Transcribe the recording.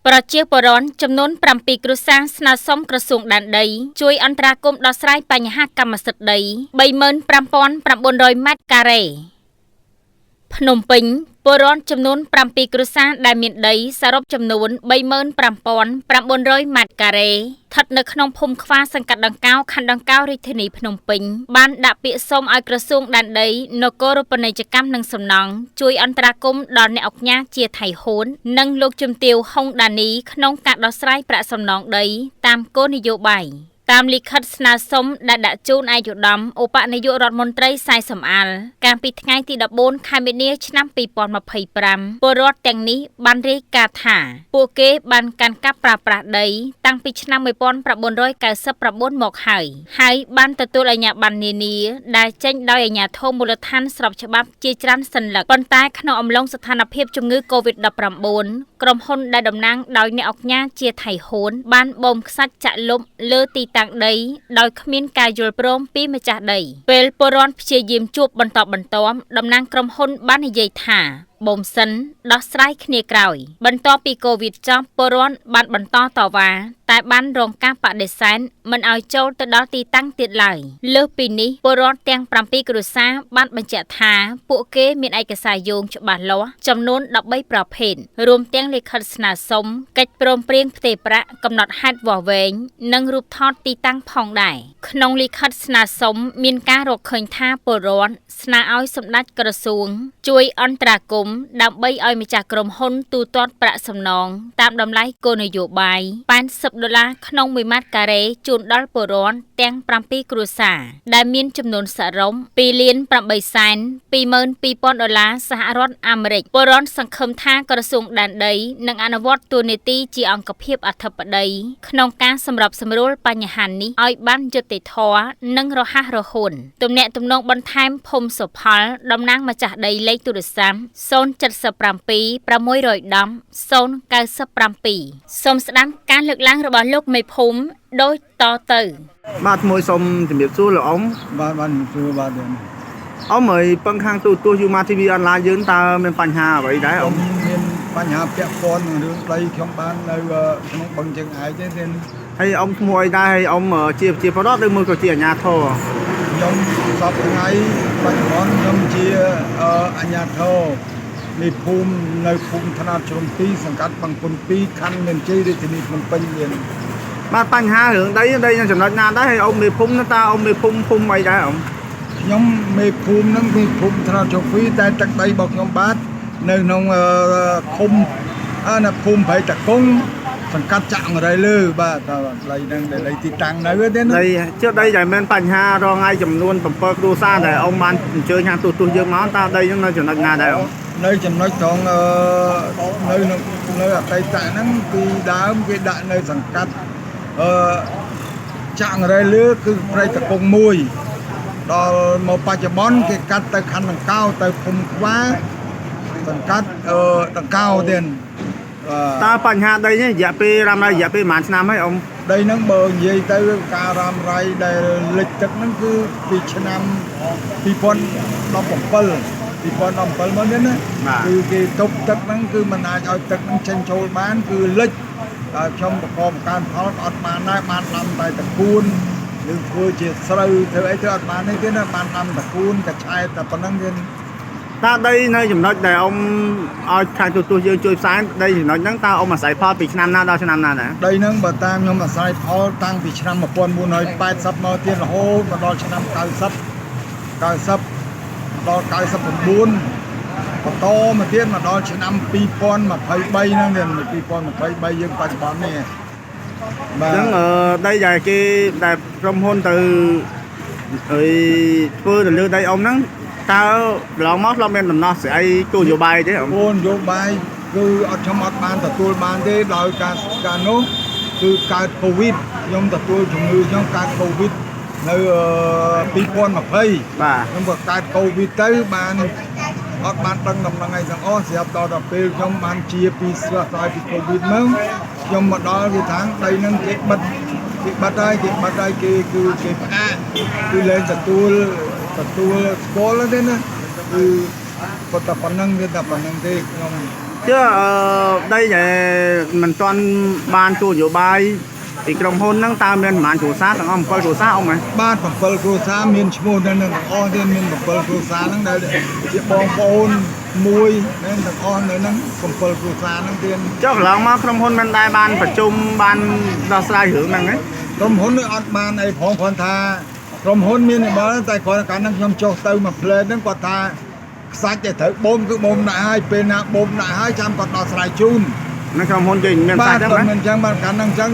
ប្រជាពលរដ្ឋចំនួន7គ្រួសារស្នើសុំក្រសួងដែនដីជួយអន្តរាគមន៍ដោះស្រាយបញ្ហាកម្មសិទ្ធិដី 35,900 ម៉ែត្រការ៉េ ភ្នំពេញពលរដ្ឋចំនួន7គ្រួសារដែលមានដីសរុបចំនួន 35,900 ម៉ែត្រការ៉េ ស្ថិតនៅក្នុងភូមិខ្វាសង្កាត់ដង្កោ ខណ្ឌដង្កោ រាជធានីភ្នំពេញ បានដាក់ពាក្យសុំឲ្យក្រសួងដែនដីនគរពាណិជ្ជកម្មនិងសំណង់ជួយអន្តរាគមន៍ដល់អ្នកអង្គការជាថៃហ៊ុននិងលោកជំទាវ ហុងដានីក្នុងការដោះស្រាយប្រាក់សំណងដីតាមគោលនយោបាយតាមលិខិតស្នើសុំដែលដាក់ជូនឯកឧត្តមឧបនាយករដ្ឋមន្ត្រីសែសំអាលកាលពីថ្ងៃទី14 ខែមីនាឆ្នាំ 2025 ពលរដ្ឋទាំងនេះបានរាយការណ៍ថាពួកគេបានកាន់កាប់ប្រើប្រាស់ដីតាំងពីឆ្នាំ 1999 មកហើយបានទទួលអាជ្ញាប័ណ្ណនានាដែលចេញដោយអាជ្ញាធរមូលដ្ឋានស្របច្បាប់ជាច្រើនសន្លឹកប៉ុន្តែក្នុងអំឡុងស្ថានភាពជំងឺ COVID-19 ក្រុមហ៊ុនដែលតំណាងដោយអ្នកអង្គការជាថៃហ៊ុនបានបូមខ្សាច់ចាក់លុបលើទីតាំងដីដោយគ្មានការយល់ព្រមពីម្ចាស់ដីពេលពលរដ្ឋព្យាយាមជួបបន្តបន្ទាប់តំណាងក្រុមហ៊ុនបាននិយាយថាបូមសិនដោះស្រាយគ្នាក្រោយបន្ទាប់ពីកូវីដចប់ពលរដ្ឋបានបន្តតវ៉ាតែបានរងការបដិសេធមិនឲ្យចូលទៅដល់ទីតាំងទៀតឡើយលើសពីនេះពលរដ្ឋទាំង7គ្រួសារបានបញ្ជាក់ថាពួកគេមានឯកសារយោងច្បាស់លាស់ចំនួន13ប្រភេទរួមទាំងលិខិតស្នើសុំកិច្ចព្រមព្រៀងផ្ទេរប្រាក់កំណត់ហេតុវាស់វែងនិងរូបថតទីតាំងផងដែរក្នុងលិខិតស្នើសុំមានការរកឃើញថាពលរដ្ឋស្នើឲ្យសម្ដេចក្រសួងជួយអន្តរាគមន៍ដើម្បីឲ្យម្ចាស់ក្រុមហ៊ុនទូទាត់ប្រាក់សំណងតាមតម្លៃគោលនយោបាយ$80ក្នុង1ម៉ែត្រការ៉េជូនដល់ពលរដ្ឋទាំង7គ្រួសារដែលមានចំនួនសរុប$2,822,000 សហរដ្ឋអាមេរិកពលរដ្ឋសង្ឃឹមថាក្រសួងដែនដីនឹងអនុវត្តតួនាទីជាអង្គភាពអធិបតីក្នុងការសម្របសម្រួលបញ្ហានេះឲ្យបានយុត្តិធម៌និងរហ័សរហួនទំនាក់ទំនងបន្ថែមភូមិសុផលតំណាងម្ចាស់ដីលេខទូរស័ព្ទ077-610-097សូមស្ដាប់ការលើកឡើងរបស់លោកមេភូមិដូចតទៅបាទមួយសូមជំរាបសួរលោកអ៊ំបាទសួរបាទអ៊ំហើយពឹងខាងទូទស្សន៍ Yuma TV អនឡាញយើងតើមានបញ្ហាអ្វីដែរអ៊ំមានបញ្ហាពាក់ព័ន្ធនឹងរឿងដីខ្ញុំបាននៅក្នុងបឹងជើងឯកទេហើយអ៊ំឈ្មោះអីដែរហើយអ៊ំជាបរិបទឬមួយក៏ជាអាជ្ញាធរខ្ញុំសពថ្ងៃបច្ចុប្បន្នខ្ញុំជាអាជ្ញាធរនៃភូមិនៅភូមិថ្នោតជ្រុំ2សង្កាត់បឹងគុន2ខណ្ឌមានជ័យរាជធានីភ្នំពេញមានបាទបញ្ហារឿងដីនឹងចំណុចណាដែរហើយអ៊ំមេភូមិតើអ៊ំមេភូមិអីដែរអ៊ំខ្ញុំមេភូមិនឹងពីភូមិថ្នោតជ្រុំ2តែទឹកដីរបស់ខ្ញុំបាទនៅក្នុងឃុំនៅភូមិព្រៃតកុងសង្កាត់ចាក់រៃលើបាទតើដីនឹងដីទីតាំងនៅទេណាដីជឿដីដែលមានបញ្ហារងថ្ងៃចំនួន7គ្រួសារដែលអ៊ំបានអញ្ជើញខាងទូទស្សន៍យើងមកតើដីនឹងនៅចំណុចណាដែរអ៊ំនៅចំណុចត្រង់នៅអតីតហ្នឹងពីដើមគេដាក់នៅសង្កាត់ចាក់រៃលើគឺព្រៃតកុង1ដល់មកបច្ចុប្បន្នគេកាត់ទៅខណ្ឌដង្កោទៅភូមិខ្វាសង្កាត់ដង្កោទៀតតើបញ្ហាដីនេះរយៈពេលរ៉ាំរ៉ៃរយៈពេលប្រហែលឆ្នាំហើយអ៊ំដីហ្នឹងបើនិយាយទៅការរ៉ាំរ៉ៃដែលលិចទឹកហ្នឹងគឺពីឆ្នាំ2017មកនេះណាគឺគេទប់ទឹកហ្នឹងគឺមិនអាចឲ្យទឹកហ្នឹងចេញចូលបានគឺលិចតែខ្ញុំប្រកបការផលអត់បានដែរបានដាំតែតកួនឬធ្វើជាស្រូវធ្វើអីទៅអត់បានទេណាបានដាំតកួនកឆែតតែប៉ុណ្្នឹងទេតើដីនៅចំណុចដែលអ៊ំឲ្យខាងទូទស្សន៍យើងជួយផ្សាយដីចំណុចហ្នឹងតើអ៊ំអាស្រ័យផលពីឆ្នាំណាដល់ឆ្នាំណាដែរដីហ្នឹងបើតាមខ្ញុំអាស្រ័យផលតាំងពីឆ្នាំ1980មកទៀតរហូតមកដល់ឆ្នាំ90ដល់99បន្តមកទៀតមកដល់ឆ្នាំ2023ហ្នឹង2023យើងបច្ចុប្បន្ននេះបាទអញ្ចឹងដីដែលគេដែលក្រុមហ៊ុនទៅធ្វើទៅលើដីអ៊ំហ្នឹងតើកន្លងមកមានដំណោះស្រាយគោលនយោបាយទេអ៊ំគោលនយោបាយគឺខ្ញុំអត់បានទទួលបានទេដោយការនោះគឺកើតកូវីដខ្ញុំទទួលជំងឺខ្ញុំកើតកូវីដនៅ2020បាទខ្ញុំក៏កើតកូវីដទៅបានអត់បានដឹងដំណឹងអីទាំងអស់ស្រាប់ដល់ពេលខ្ញុំបានជាពីស្វះស្រាយពីកូវីដមកខ្ញុំមកដល់វាថាដីនឹងគេបិទហើយគេផ្អាកគឺលែងទទួលស្គាល់ទេណាគឺគាត់តែប៉ុណ្្នឹងវាតែប៉ុណ្្នឹងទេខ្ញុំ chứ đây để mình toàn ban chủ nhiều bài thì trong hôn nâng ta miền mạn chủ sát thằng ông coi chủ sát ông này បាន7គ្រួសារមានឈ្មោះនៅនឹងអស់ទៀតមាន7គ្រួសារហ្នឹងដែលជាបងប្អូនមួយនឹងទាំងអស់នៅនឹង7គ្រួសារហ្នឹងទៀត chắc là mà trong hôn bên đây banประชุมban đào sai hưởng năng ấy ក្រុមហ៊ុននេះអត់បានអីផងគ្រាន់ថាក្រុមហ៊ុនមានបើតែគ្រាន់តែកាលហ្នឹងខ្ញុំចុះទៅមួយផ្លេតហ្នឹងគាត់ថាខ្សាច់តែត្រូវបូមគឺបូមដាក់ហើយពេលណាបូមដាក់ហើយចាំគាត់ដោះស្រាយជូន nó trong hôn trình miền បា sai ទ chắc គាត់ đấy មិនអញ្ចឹងបានកាលហ្នឹងអញ្ចឹង